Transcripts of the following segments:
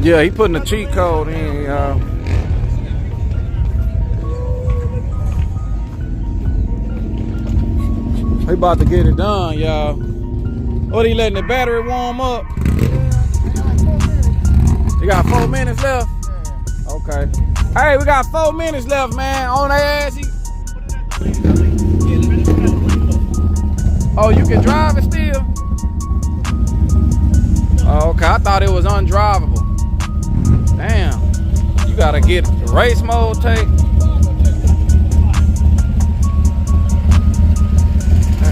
Yeah, he putting a cheat code in, y'all. He about to get it done, y'all. What, he letting the battery warm up? You got 4 minutes left? Okay. Hey, we got 4 minutes left, man. On their ass. Oh, you can drive it still? Oh, okay, I thought it was undrivable. Damn. You gotta get the race mode take.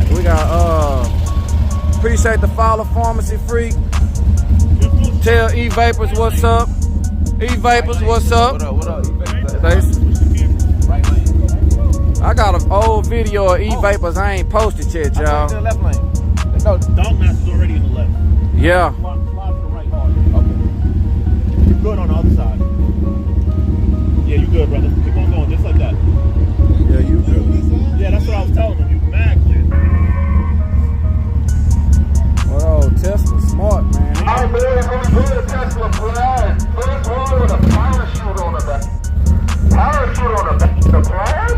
We got appreciate the follow, Pharmacy Freak. Tell E-Vapors what's up. E-Vapors, what's up? What up? I got an old video of E-Vapors I ain't posted yet, y'all. The left lane. No, Dog Master's already in the left. Yeah. Slide to the right hard. Okay. You good on the other side. Yeah, you good, brother. Keep on going, just like that. Yeah, you good. Yeah, that's what I was telling him. You mad clear. Oh, Tesla smart, man. I believe we put a Tesla Plaid. First one with a parachute on the back. Parachute on the back of the Plaid?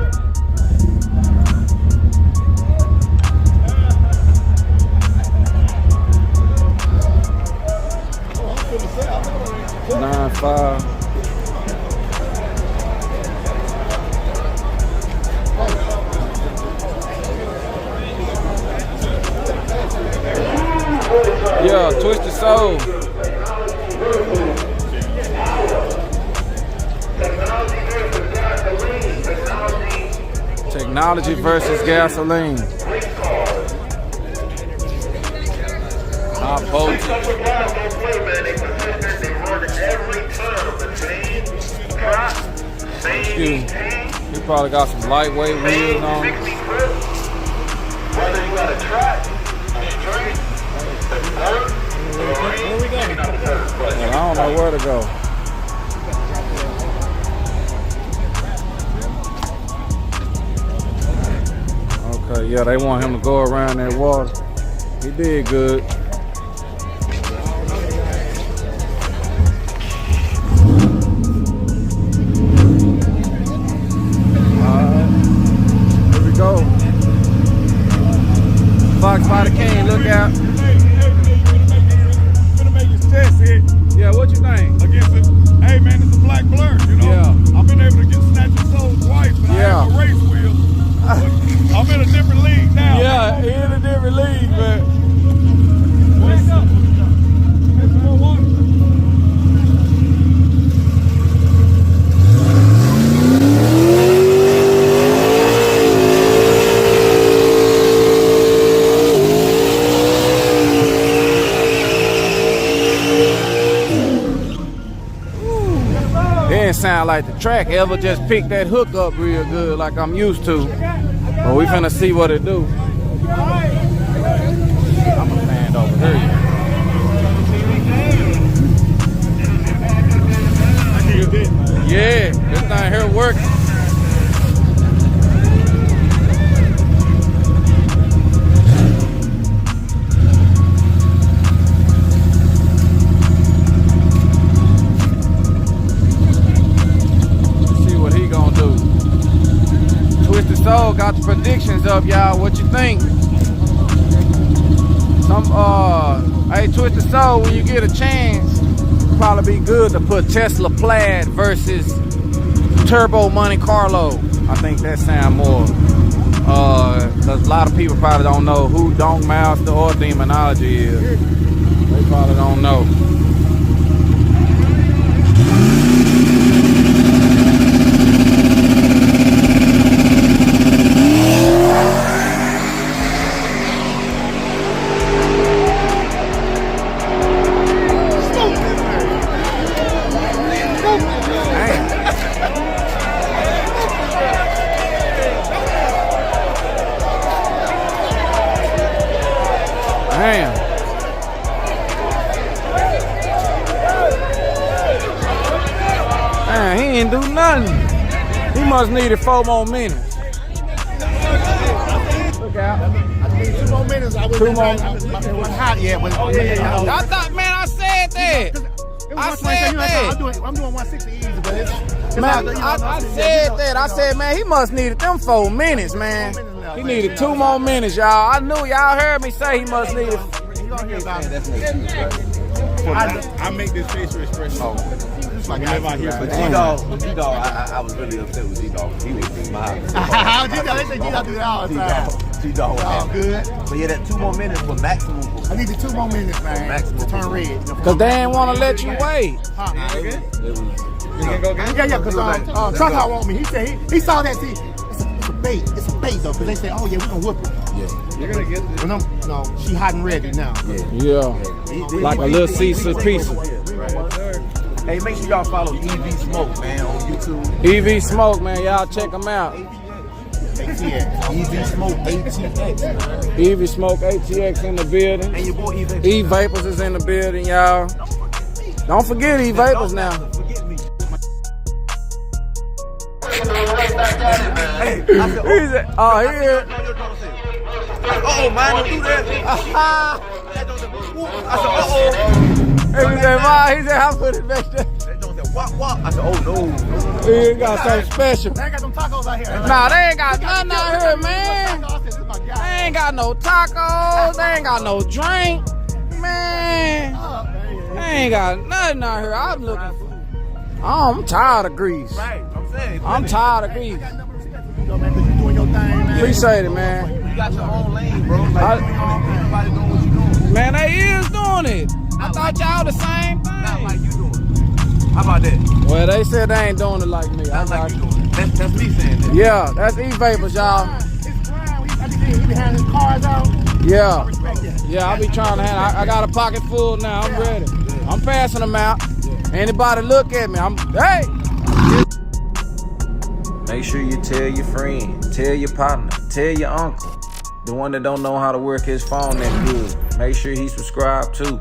9.5. Yeah, Twisted Soul. Technology versus gasoline. High voltage. Excuse me. He probably got some lightweight wheels on. Whether you got a track, straight, Where we going? I don't know where to go. Okay, yeah, they want him to go around that water. He did good. Here we go. Fox by the King, look out. Yeah, what you think? Against it. Hey man, it's a black blur, you know? Yeah. I've been able to get snatch and sold twice, but Yeah. I have a race wheel. I'm in a different league now. Yeah, he in a different league, man. What's up? Get some more water. It didn't sound like the track ever just picked that hook up real good like I'm used to. But we finna see what it do. I'm gonna stand over here. Yeah, this thing here working. Twisted Soul got the predictions up, y'all. What you think? Hey, Twisted Soul, when you get a chance, it'd probably be good to put Tesla Plaid versus Turbo Monte Carlo. I think that sound more. Cause a lot of people probably don't know who Donk Master or Demonology is. They probably don't know. Damn. Man, he ain't do nothing. He must needed 4 more minutes. Look out. I need 2 more minutes. I was 2 more. It wasn't hot yet. I thought, man, I said that. I said that. I'm doing 160 easy, but it's Man, I said that. I said, man, he must needed them 4 minutes, man. He needed 2 more minutes, y'all. I knew y'all heard me say he must need it. I make this facial expression. Whenever I hear But G-Dog, I was really upset with G-Dog. He was in my house. How G-Dog? They say G-Dog do that all the time. G-Dog was Oh, happy. good. But yeah, that 2 more minutes for maximum. I needed 2 more minutes, man, Maximum. to turn red. Cause they ain't want to let you wait. Huh? It was, Yeah, because Truck Hall want me. He said he saw that. See, it's a bait. It's a bait though, because they say, oh yeah, we're gonna whoop it. yeah. You're gonna get this. No, she hot and ready now. Yeah, like a little Caesar pizza. Hey, make sure y'all follow EV Smoke, man, on YouTube. EV Smoke, man, y'all check him out. EV Smoke ATX. EV Smoke ATX in the building. And your boy EV. E-Vapors is in the building, y'all. Don't forget E-Vapors now. Forget me. Hey, I said, He said, oh, here. oh, man, don't do that. I said, He said, Ma, he said, I put it back there. Wop. I said, oh, no. He ain't got something special. They ain't got them tacos out here. Nah, they ain't got nothing out here, man. They ain't got no tacos. They ain't got no drink. Man, they ain't got nothing out here. I'm looking for. Oh, I'm tired of grease. Right, I'm saying. I'm tired of grease. Appreciate Appreciate it, man. You got your own lane, bro. Like, everybody doing what you doing. Man, they is doing it. I thought y'all the same Not like thing. you doing it. How about that? Well, they said they ain't doing it like me. Not like you doing it. That's me saying that. Yeah, that's E-Vapors, y'all. He be handing his cars out. Yeah. Yeah, I be trying to handle. I got a pocket full now. I'm ready. I'm passing them out. Anybody look at me, hey! Make sure you tell your friend, tell your partner, tell your uncle. The one that don't know how to work his phone that good. Make sure he subscribed too.